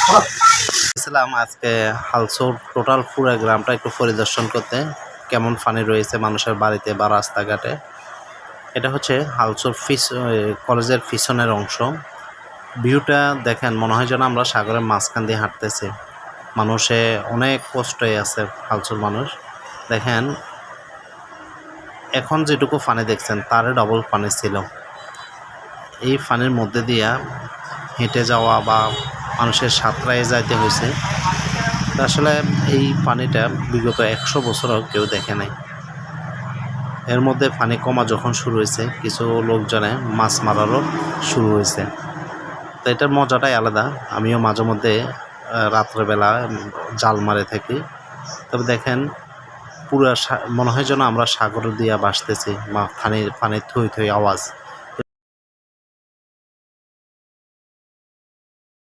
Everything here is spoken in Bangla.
গেছিলাম আজকে হালসোর টোটাল পুরো গ্রামটা একটু পরিদর্শন করতে, কেমন পানি রয়েছে মানুষের বাড়িতে বা রাস্তাঘাটে। এটা হচ্ছে হালসোর কলেজের পিছনের অংশ। ভিউটা দেখেন, মনে হয় যেন আমরা সাগরের মাঝখান দিয়ে হাঁটতেছি। মানুষে অনেক কষ্টে আছে হালসোর মানুষ। দেখেন, এখন যেটুকু পানি দেখছেন তার ডবল পানি ছিল। এই পানির মধ্যে দিয়া হেঁটে যাওয়া বা মানুষের সাঁতরায় যাইতে হয়েছে। আসলে এই পানিটা বিগত 100 বছরও কেউ দেখে নাই। এর মধ্যে পানি কমা যখন শুরু হয়েছে, কিছু লোকজনে মাছ মারারও শুরু হয়েছে। তো এটার মজাটাই আলাদা। আমিও মাঝে মধ্যে রাত্রেবেলা জাল মারে থাকি। তবে দেখেন, পুরো মনে হয় যেন আমরা সাগর দিয়া ভাসতেছি, পানির থই থই আওয়াজ।